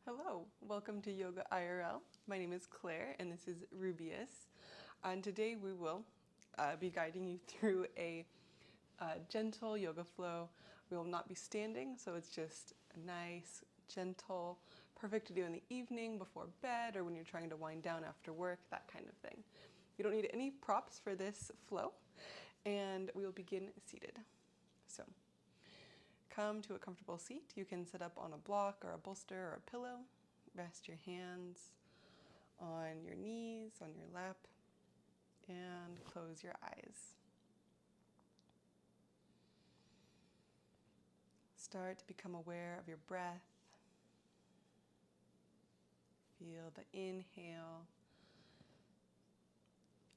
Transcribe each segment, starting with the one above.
Hello, welcome to Yoga IRL. My name is Claire and this is Rubeus. And today we will be guiding you through a gentle yoga flow. We will not be standing, so it's just a nice, gentle, perfect to do in the evening before bed or when you're trying to wind down after work, that kind of thing. You don't need any props for this flow, and we will begin seated. So, come to a comfortable seat. You can sit up on a block or a bolster or a pillow. Rest your hands on your knees, on your lap, and close your eyes. Start to become aware of your breath. Feel the inhale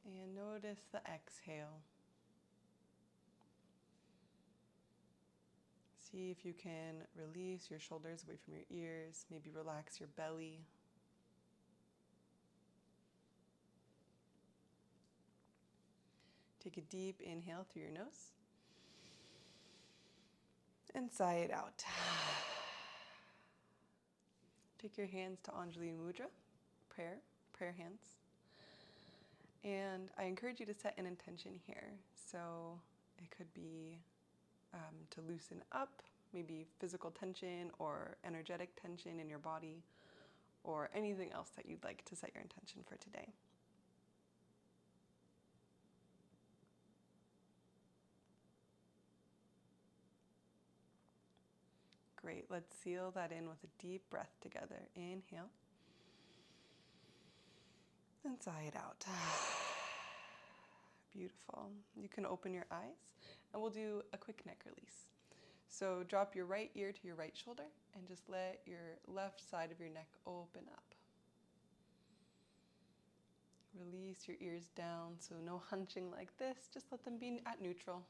and notice the exhale. See if you can release your shoulders away from your ears, maybe relax your belly. Take a deep inhale through your nose and sigh it out. Take your hands to Anjali Mudra, prayer hands. And I encourage you to set an intention here. So it could be to loosen up, maybe physical tension or energetic tension in your body, or anything else that you'd like to set your intention for today. Great, let's seal that in with a deep breath together. Inhale and sigh it out. Beautiful. You can open your eyes and we'll do a quick neck release. So drop your right ear to your right shoulder and just let your left side of your neck open up. Release your ears down, so no hunching like this, just let them be at neutral.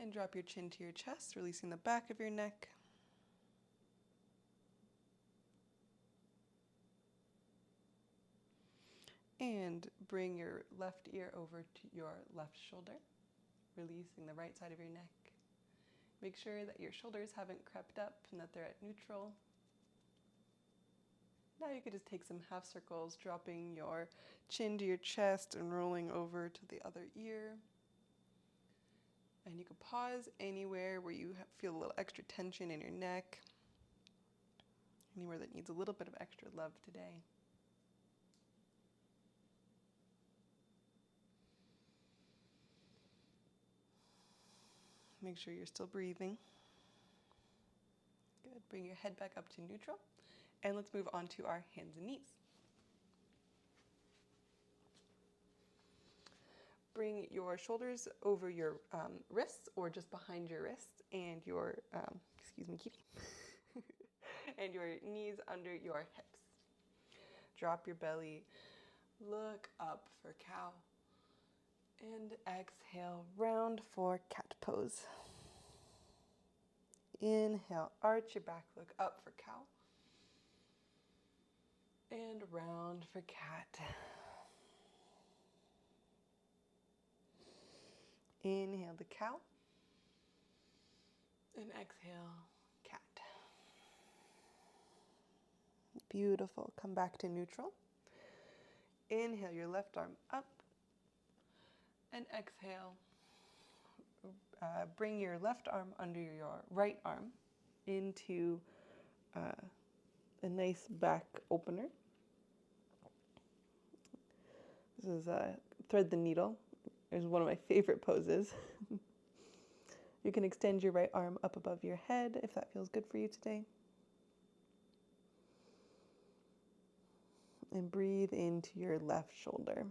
And drop your chin to your chest, releasing the back of your neck. And bring your left ear over to your left shoulder, releasing the right side of your neck. Make sure that your shoulders haven't crept up and that they're at neutral. Now you could just take some half circles, dropping your chin to your chest and rolling over to the other ear. And you could pause anywhere where you feel a little extra tension in your neck, anywhere that needs a little bit of extra love today. Make sure you're still breathing. Good. Bring your head back up to neutral. And let's move on to our hands and knees. Bring your shoulders over your wrists or just behind your wrists and your, excuse me, kitty, and your knees under your hips. Drop your belly. Look up for cow. And exhale, round for cat pose. Inhale, arch your back, look up for cow. And round for cat. Inhale the cow. And exhale, cat. Beautiful. Come back to neutral. Inhale your left arm up. And exhale, bring your left arm under your right arm into a nice back opener. This is thread the needle. It's one of my favorite poses. You can extend your right arm up above your head if that feels good for you today. And breathe into your left shoulder.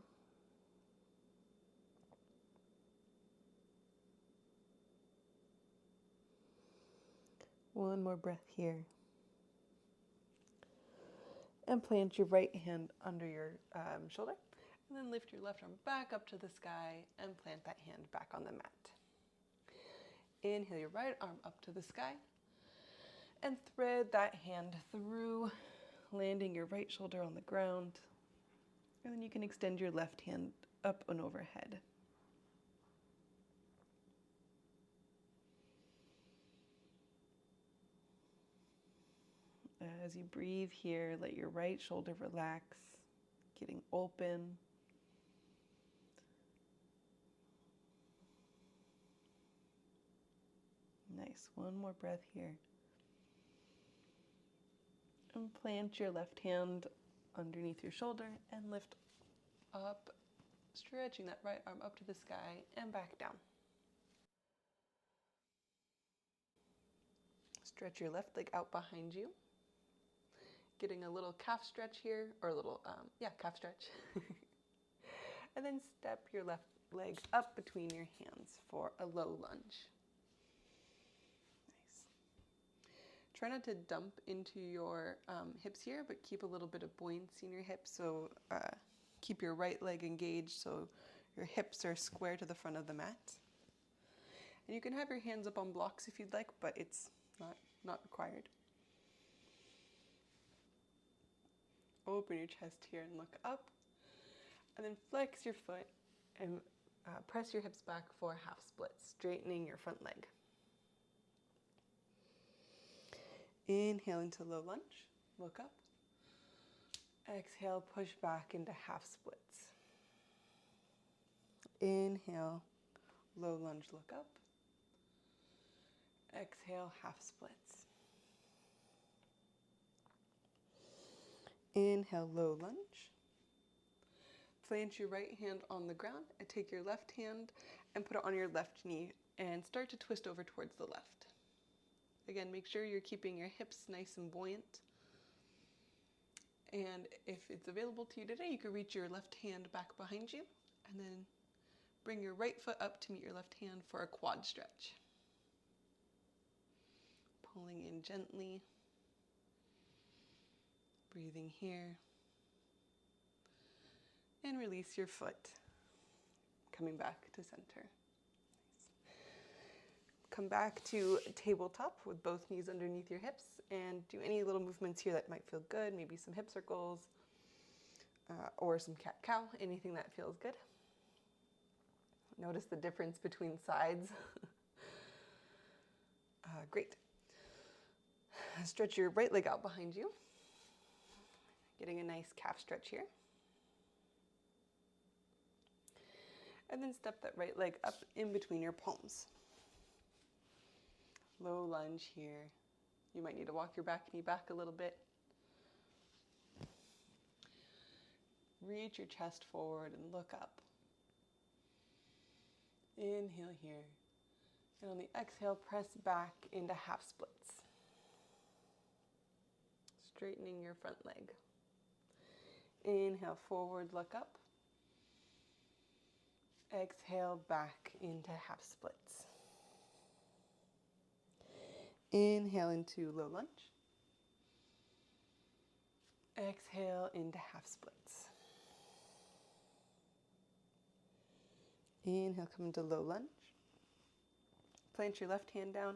One more breath here. And plant your right hand under your shoulder. And then lift your left arm back up to the sky and plant that hand back on the mat. Inhale your right arm up to the sky. And thread that hand through, landing your right shoulder on the ground. And then you can extend your left hand up and overhead. As you breathe here, let your right shoulder relax, getting open. Nice. One more breath here. And plant your left hand underneath your shoulder and lift up, stretching that right arm up to the sky and back down. Stretch your left leg out behind you. Getting a little calf stretch here, or a little, calf stretch. And then step your left leg up between your hands for a low lunge. Nice. Try not to dump into your hips here, but keep a little bit of buoyancy in your hips. So keep your right leg engaged so your hips are square to the front of the mat. And you can have your hands up on blocks if you'd like, but it's not required. Open your chest here and look up. And then flex your foot and press your hips back for half splits, straightening your front leg. Inhale into low lunge, look up. Exhale, push back into half splits. Inhale, low lunge, look up. Exhale, half splits. Inhale, low lunge. Plant your right hand on the ground and take your left hand and put it on your left knee and start to twist over towards the left. Again, make sure you're keeping your hips nice and buoyant. And if it's available to you today, you can reach your left hand back behind you and then bring your right foot up to meet your left hand for a quad stretch. Pulling in gently. Breathing here. And release your foot. Coming back to center. Nice. Come back to tabletop with both knees underneath your hips and do any little movements here that might feel good. Maybe some hip circles or some cat-cow, anything that feels good. Notice the difference between sides. Great. Stretch your right leg out behind you. Getting a nice calf stretch here. And then step that right leg up in between your palms. Low lunge here. You might need to walk your back knee back a little bit. Reach your chest forward and look up. Inhale here. And on the exhale, press back into half splits. Straightening your front leg. Inhale, forward, look up. Exhale, back into half splits. Inhale into low lunge. Exhale into half splits. Inhale, come into low lunge. Plant your left hand down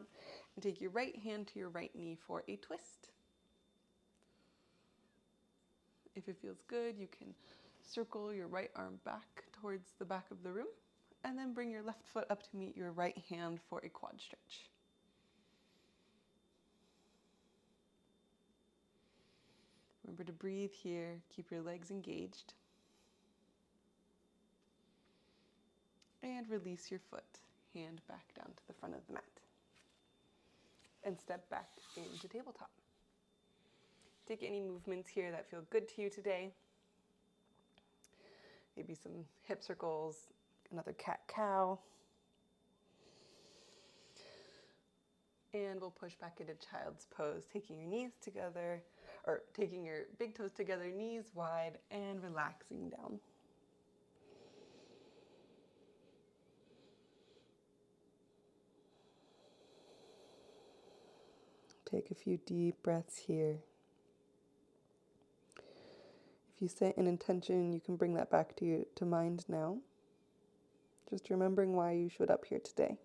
and take your right hand to your right knee for a twist. If it feels good, you can circle your right arm back towards the back of the room and then bring your left foot up to meet your right hand for a quad stretch. Remember to breathe here, keep your legs engaged. And release your foot, hand back down to the front of the mat. And step back into tabletop. Take any movements here that feel good to you today. Maybe some hip circles, another cat-cow. And we'll push back into child's pose, taking your knees together, or taking your big toes together, knees wide, and relaxing down. Take a few deep breaths here. If you set an intention, you can bring that back to mind now. Just remembering why you showed up here today.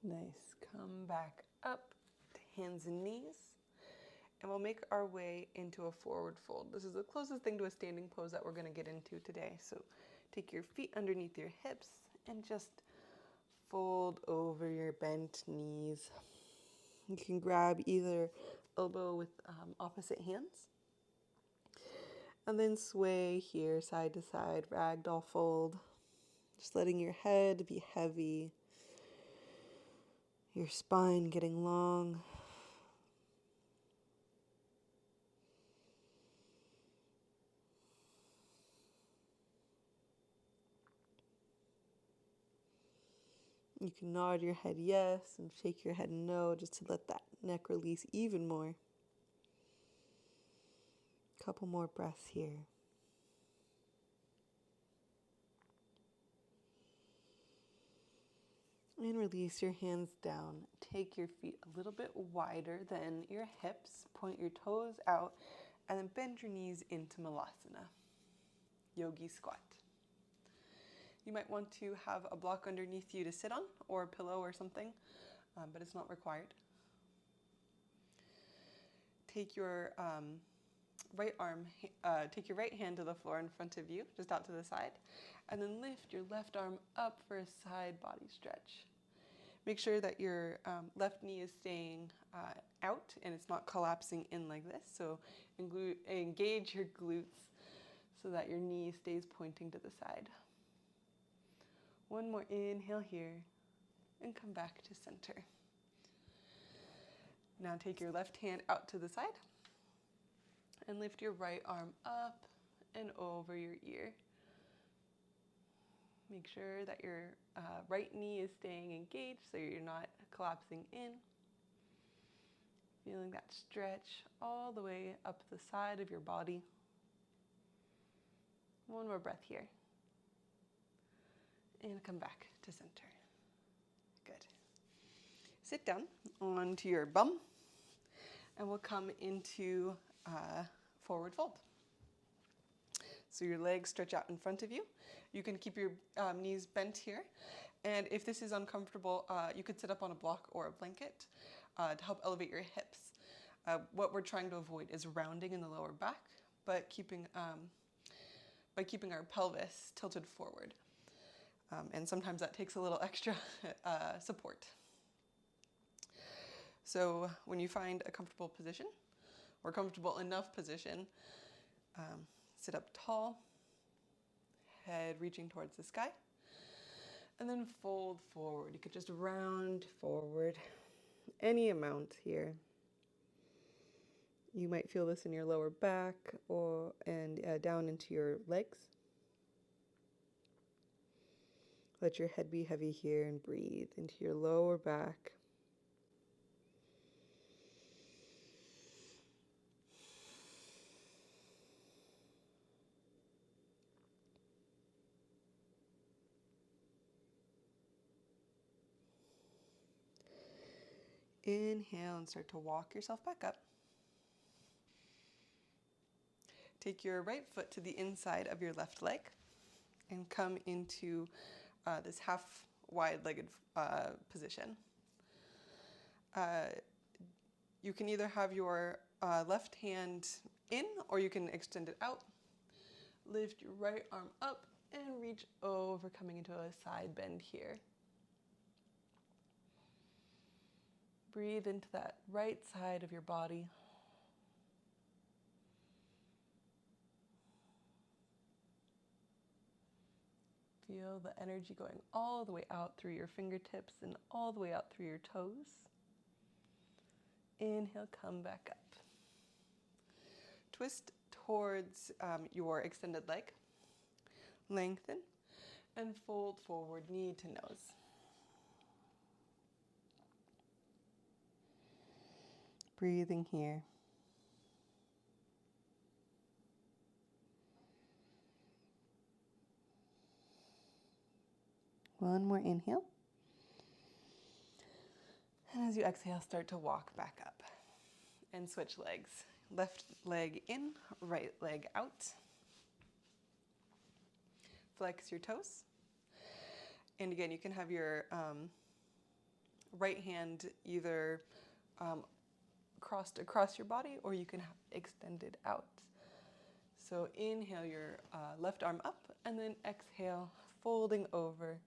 Nice. Come back up to hands and knees. And we'll make our way into a forward fold. This is the closest thing to a standing pose that we're going to get into today. So take your feet underneath your hips and just fold over your bent knees. You can grab either elbow with opposite hands. And then sway here, side to side, ragdoll fold. Just letting your head be heavy, your spine getting long. You can nod your head yes and shake your head no, just to let that neck release even more. Couple more breaths here. And release your hands down. Take your feet a little bit wider than your hips. Point your toes out and then bend your knees into Malasana, Yogi squat. You might want to have a block underneath you to sit on or a pillow or something, but it's not required. Take your right hand to the floor in front of you, just out to the side, and then lift your left arm up for a side body stretch. Make sure that your left knee is staying out and it's not collapsing in like this. So engage your glutes so that your knee stays pointing to the side. One more inhale here and come back to center. Now take your left hand out to the side and lift your right arm up and over your ear. Make sure that your right knee is staying engaged so you're not collapsing in. Feeling that stretch all the way up the side of your body. One more breath here. And come back to center. Good. Sit down onto your bum and we'll come into forward fold. So your legs stretch out in front of you. You can keep your knees bent here. And if this is uncomfortable, you could sit up on a block or a blanket to help elevate your hips. What we're trying to avoid is rounding in the lower back, but by keeping our pelvis tilted forward. And sometimes that takes a little extra support. So when you find a comfortable position, or comfortable enough position, sit up tall, head reaching towards the sky, and then fold forward. You could just round forward any amount here. You might feel this in your lower back and down into your legs. Let your head be heavy here and breathe into your lower back. Inhale and start to walk yourself back up. Take your right foot to the inside of your left leg and come into this half wide-legged position. You can either have your left hand in or you can extend it out. Lift your right arm up and reach over, coming into a side bend here. Breathe into that right side of your body. Feel the energy going all the way out through your fingertips and all the way out through your toes. Inhale, come back up. Twist towards your extended leg. Lengthen and fold forward, knee to nose. Breathing here. One more inhale. And as you exhale, start to walk back up and switch legs. Left leg in, right leg out. Flex your toes. And again, you can have your right hand either crossed across your body, or you can have extended out. So inhale your left arm up, and then exhale, folding over.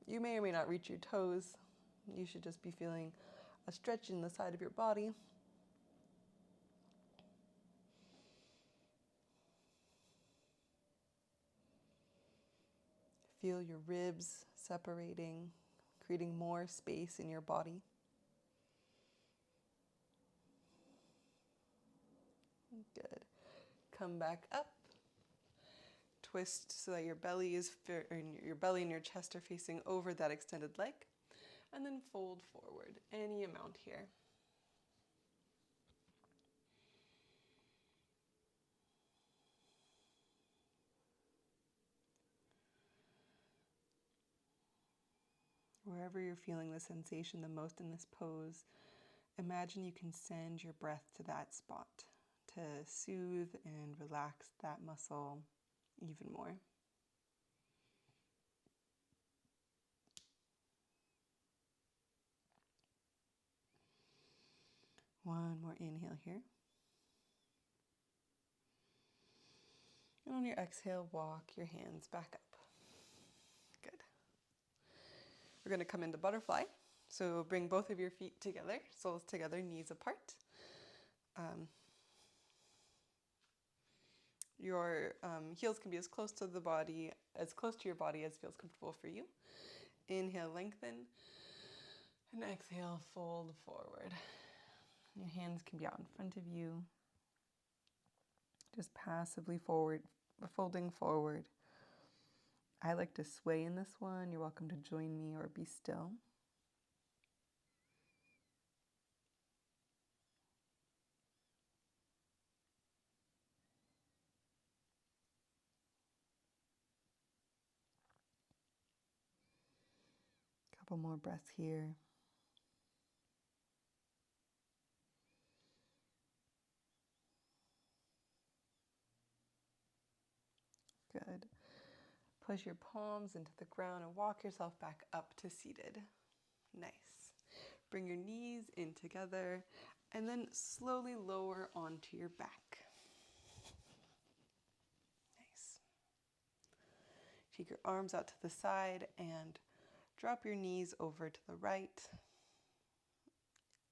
You may or may not reach your toes. You should just be feeling a stretch in the side of your body. Feel your ribs separating, creating more space in your body. Good. Come back up. Twist so that your belly and your chest are facing over that extended leg. And then fold forward any amount here. Wherever you're feeling the sensation the most in this pose, imagine you can send your breath to that spot to soothe and relax that muscle even more. One more inhale here. And on your exhale, walk your hands back up. Good. We're going to come into butterfly. So bring both of your feet together, soles together, knees apart. Your heels can be as close to your body as feels comfortable for you. Inhale, lengthen. And exhale, fold forward. Your hands can be out in front of you. Just passively forward, folding forward. I like to sway in this one. You're welcome to join me or be still. Couple more breaths here. Good. Push your palms into the ground and walk yourself back up to seated. Nice. Bring your knees in together and then slowly lower onto your back. Nice. Take your arms out to the side and drop your knees over to the right.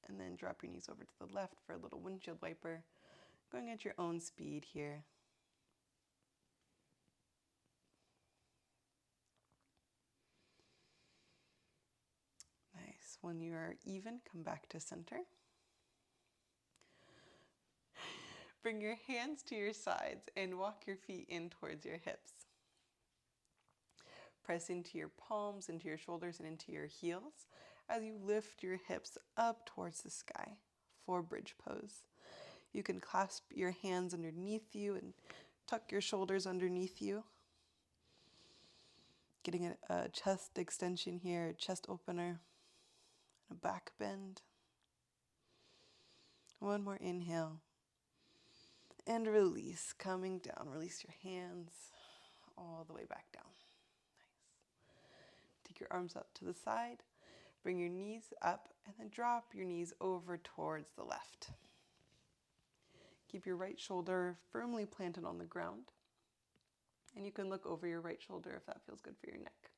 And then drop your knees over to the left for a little windshield wiper. Going at your own speed here. Nice. When you are even, come back to center. Bring your hands to your sides and walk your feet in towards your hips. Press into your palms, into your shoulders, and into your heels as you lift your hips up towards the sky for bridge pose. You can clasp your hands underneath you and tuck your shoulders underneath you. Getting a chest extension here, a chest opener, a back bend. One more inhale. And release, coming down. Release your hands all the way back down. Nice. Take your arms up to the side. Bring your knees up and then drop your knees over towards the left. Keep your right shoulder firmly planted on the ground. And you can look over your right shoulder if that feels good for your neck.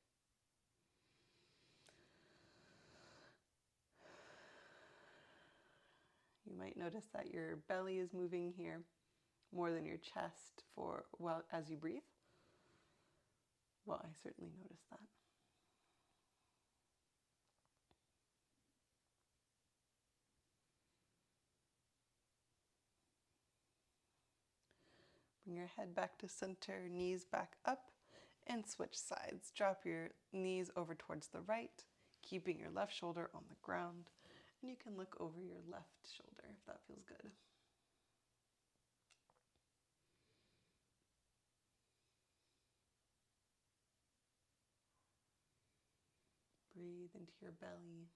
You might notice that your belly is moving here more than your chest as you breathe. Well, I certainly noticed that. Bring your head back to center, knees back up, and switch sides. Drop your knees over towards the right, keeping your left shoulder on the ground. And you can look over your left shoulder if that feels good. Breathe into your belly.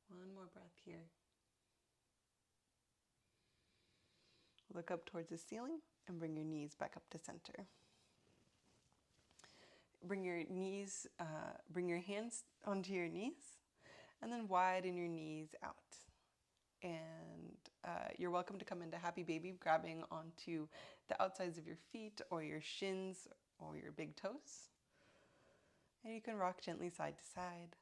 One more breath here. Look up towards the ceiling and bring your knees back up to center. Bring your hands onto your knees and then widen your knees out. And you're welcome to come into happy baby, grabbing onto the outsides of your feet or your shins or your big toes. And you can rock gently side to side.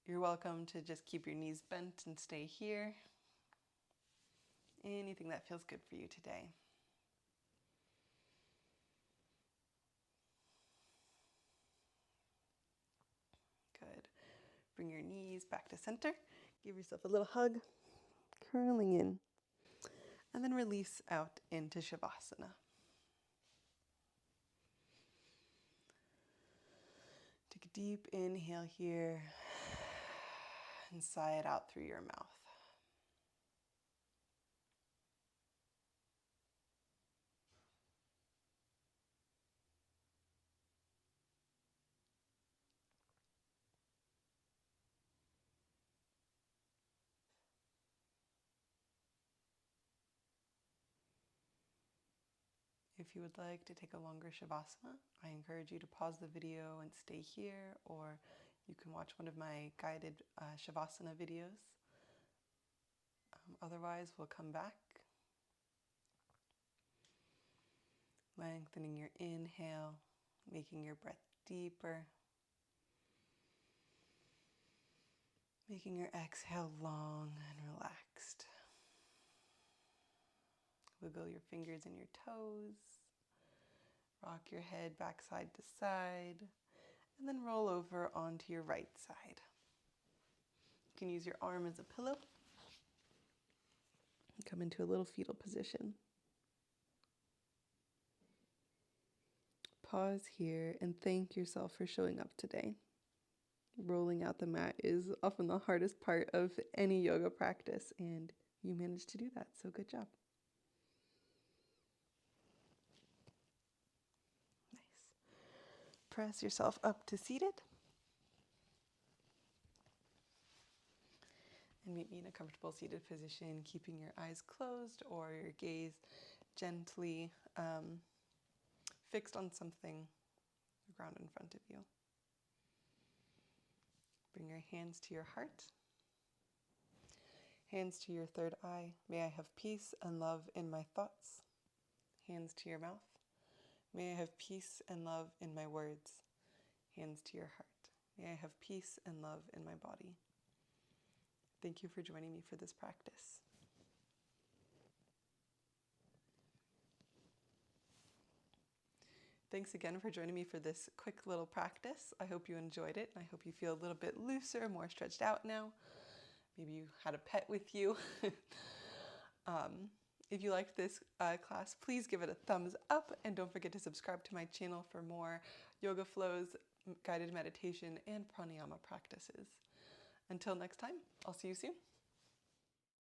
You're welcome to just keep your knees bent and stay here. Anything that feels good for you today. Good. Bring your knees back to center. Give yourself a little hug, curling in. And then release out into Shavasana. Take a deep inhale here and sigh it out through your mouth. If you would like to take a longer Shavasana, I encourage you to pause the video and stay here, or you can watch one of my guided Shavasana videos. Otherwise, we'll come back. Lengthening your inhale, making your breath deeper. Making your exhale long and relaxed. Wiggle your fingers and your toes. Rock your head back side to side. And then roll over onto your right side. You can use your arm as a pillow. Come into a little fetal position. Pause here and thank yourself for showing up today. Rolling out the mat is often the hardest part of any yoga practice, and you managed to do that, so good job. Nice. Press yourself up to seated. And meet me in a comfortable seated position, keeping your eyes closed or your gaze gently fixed on something, the ground in front of you. Bring your hands to your heart. Hands to your third eye. May I have peace and love in my thoughts. Hands to your mouth. May I have peace and love in my words. Hands to your heart. May I have peace and love in my body. Thank you for joining me for this practice. Thanks again for joining me for this quick little practice. I hope you enjoyed it. I hope you feel a little bit looser, more stretched out now. Maybe you had a pet with you. If you liked this class, please give it a thumbs up and don't forget to subscribe to my channel for more yoga flows, guided meditation, and pranayama practices. Until next time, I'll see you soon.